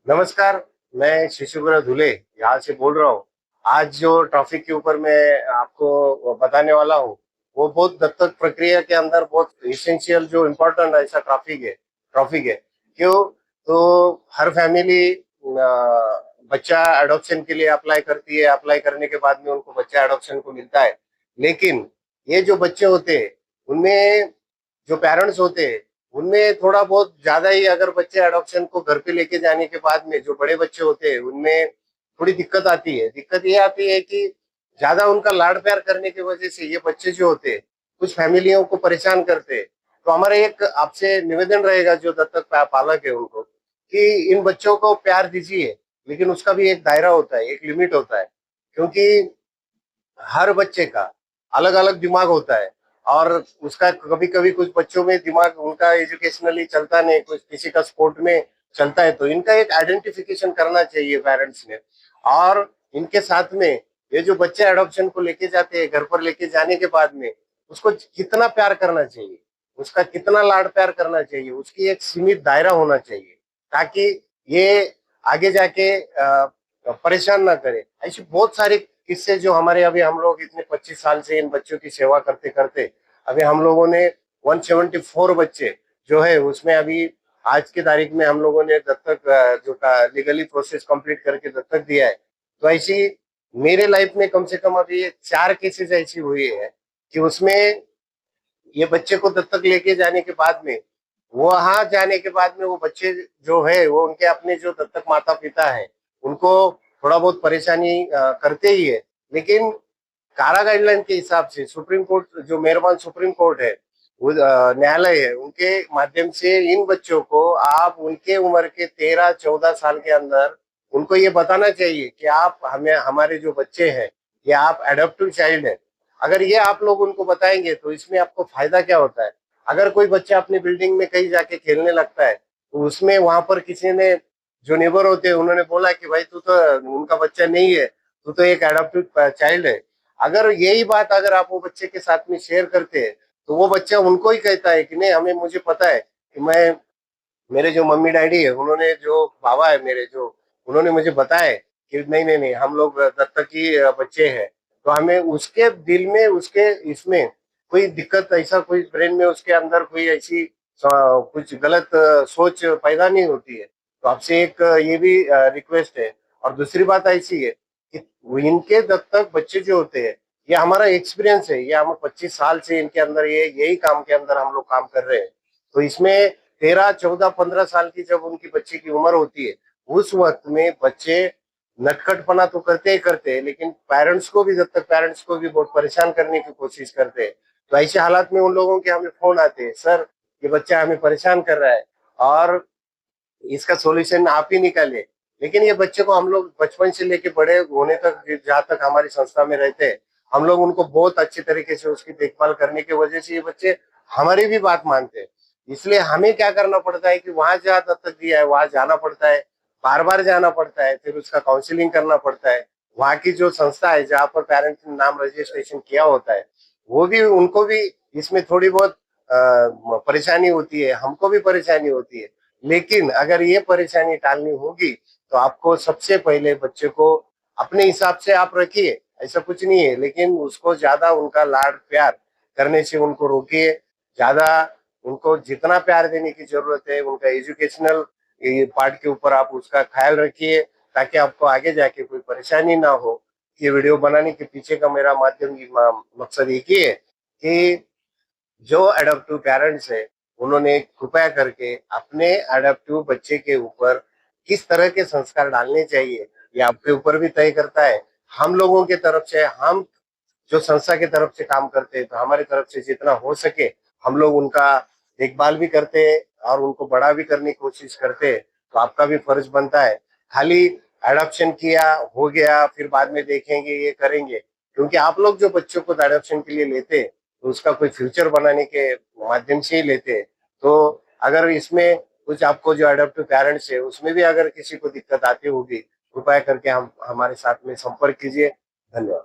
नमस्कार। मैं शिशुपुरा धुले यहाँ से बोल रहा हूँ। आज जो टॉपिक के ऊपर मैं आपको बताने वाला हूँ वो बहुत दत्तक प्रक्रिया के अंदर बहुत इसेंशियल जो इम्पोर्टेंट ऐसा टॉपिक है। क्यों? तो हर फैमिली बच्चा अडॉप्शन के लिए अप्लाई करती है। अप्लाई करने के बाद में उनको बच्चा अडॉप्शन को मिलता है। लेकिन ये जो बच्चे होते हैं उनमें जो पेरेंट्स होते हैं उनमें थोड़ा बहुत ज्यादा ही, अगर बच्चे अडॉप्शन को घर पे लेके जाने के बाद में जो बड़े बच्चे होते हैं उनमें थोड़ी दिक्कत आती है। दिक्कत ये आती है कि ज्यादा उनका लाड प्यार करने की वजह से ये बच्चे जो होते हैं कुछ फैमिलियों को परेशान करते हैं। तो हमारा एक आपसे निवेदन रहेगा जो दत्तक पालक है उनको, कि इन बच्चों को प्यार दीजिए, लेकिन उसका भी एक दायरा होता है, एक लिमिट होता है। क्योंकि हर बच्चे का अलग अलग दिमाग होता है और उसका कभी कभी कुछ बच्चों में दिमाग उनका एजुकेशनली चलता नहीं, कुछ किसी का स्पोर्ट में चलता है। तो इनका एक आइडेंटिफिकेशन करना चाहिए पेरेंट्स ने। और इनके साथ में ये जो बच्चे अडॉप्शन को लेके जाते हैं, घर पर लेके जाने के बाद में उसको कितना प्यार करना चाहिए, उसका कितना लाड प्यार करना चाहिए, उसकी एक सीमित दायरा होना चाहिए, ताकि ये आगे जाके परेशान ना करे। ऐसी बहुत सारी किस्से जो हमारे अभी हम लोग इतने 25 साल से इन बच्चों की सेवा करते करते अभी हम लोगों ने 174 बच्चे जो है उसमें अभी आज की तारीख में हम लोगों ने दत्तक जो का लीगली प्रोसेस कंप्लीट करके दत्तक दिया है। तो ऐसी मेरे लाइफ में कम से कम अभी 4 केसेस ऐसी हुई है कि उसमें ये बच्चे को दत्तक लेके जाने के बाद में, वहां जाने के बाद में वो बच्चे जो है वो उनके अपने जो दत्तक माता पिता है उनको थोड़ा बहुत परेशानी करते ही है। लेकिन कारा गाइडलाइन के हिसाब से सुप्रीम कोर्ट जो मेहरबान सुप्रीम कोर्ट है, वो न्यायालय है, उनके माध्यम से इन बच्चों को आप उनके उम्र के 13-14 साल के अंदर उनको ये बताना चाहिए कि आप हमें, हमारे जो बच्चे हैं ये आप एडॉप्टिव चाइल्ड है। अगर ये आप लोग उनको बताएंगे तो इसमें आपको फायदा क्या होता है? अगर कोई बच्चा अपनी बिल्डिंग में कहीं जाके खेलने लगता है तो उसमें वहां पर किसी ने, जो नेबर होते हैं, उन्होंने बोला कि भाई तू तो उनका बच्चा नहीं है, तू तो एक एडॉप्टिव चाइल्ड है। अगर यही बात अगर आप वो बच्चे के साथ में शेयर करते हैं तो वो बच्चा उनको ही कहता है कि नहीं, हमें, मुझे पता है कि मैं, मेरे जो मम्मी डैडी है, उन्होंने, जो बाबा है मेरे, जो उन्होंने मुझे बताया है कि नहीं नहीं नहीं, हम लोग दत्तक ही बच्चे हैं। तो हमें उसके दिल में, उसके इसमें कोई दिक्कत, ऐसा कोई ब्रेन में उसके अंदर कोई ऐसी कुछ गलत सोच पैदा नहीं होती है। तो आपसे एक ये भी रिक्वेस्ट है। और दूसरी बात ऐसी है कि इनके दत्तक बच्चे जो होते हैं, ये हमारा एक्सपीरियंस है, ये हम 25 साल से इनके अंदर ये यही काम के अंदर हम लोग काम कर रहे हैं। तो इसमें 13, 14, 15 साल की जब उनकी बच्चे की उम्र होती है उस वक्त में बच्चे नटखटपना तो करते ही करते हैं, लेकिन पेरेंट्स को भी, जब तक पेरेंट्स को भी बहुत परेशान करने की कोशिश करते हैं। तो ऐसे हालात में उन लोगों के हमें फोन आते हैं, सर ये बच्चा हमें परेशान कर रहा है और इसका सॉल्यूशन आप ही निकाले। लेकिन ये बच्चे को हम लोग बचपन से लेके बड़े होने तक, जहाँ तक हमारी संस्था में रहते हैं, हम लोग उनको बहुत अच्छे तरीके से उसकी देखभाल करने की वजह से ये बच्चे हमारी भी बात मानते हैं। इसलिए हमें क्या करना पड़ता है कि वहां जहाँ दत्तक दिया है वहां जाना पड़ता है, बार बार जाना पड़ता है, फिर उसका काउंसिलिंग करना पड़ता है। वहां की जो संस्था है जहाँ पर पेरेंट्स ने नाम रजिस्ट्रेशन किया होता है, वो भी, उनको भी इसमें थोड़ी बहुत परेशानी होती है, हमको भी परेशानी होती है। लेकिन अगर ये परेशानी टालनी होगी तो आपको सबसे पहले बच्चे को अपने हिसाब से आप रखिए, ऐसा कुछ नहीं है, लेकिन उसको ज्यादा उनका लाड प्यार करने से उनको रोकिए। ज्यादा उनको जितना प्यार देने की जरूरत है उनका एजुकेशनल पार्ट के ऊपर आप उसका ख्याल रखिए, ताकि आपको आगे जाके कोई परेशानी ना हो। ये वीडियो बनाने के पीछे का मेरा माध्यम, मकसद एक ही है कि जो अडॉप्टिव पेरेंट्स है उन्होंने कृपया करके अपने अडॉप्टिव बच्चे के ऊपर किस तरह के संस्कार डालने चाहिए, ये आपके ऊपर भी तय करता है। हम लोगों के तरफ से, हम जो संस्था की तरफ से काम करते हैं, तो हमारी तरफ से जितना हो सके हम लोग उनका देखभाल भी करते हैं और उनको बड़ा भी करने की कोशिश करते हैं। तो आपका भी फर्ज बनता है। खाली एडॉप्शन किया, हो गया, फिर बाद में देखेंगे, ये करेंगे, क्योंकि आप लोग जो बच्चों को एडॉप्शन के लिए लेते हैं तो उसका कोई फ्यूचर बनाने के माध्यम से ही लेते हैं। तो अगर इसमें कुछ आपको जो एडॉप्टिव पेरेंट्स है उसमें भी अगर किसी को दिक्कत आती होगी, कृपया करके हम हमारे साथ में संपर्क कीजिए। धन्यवाद।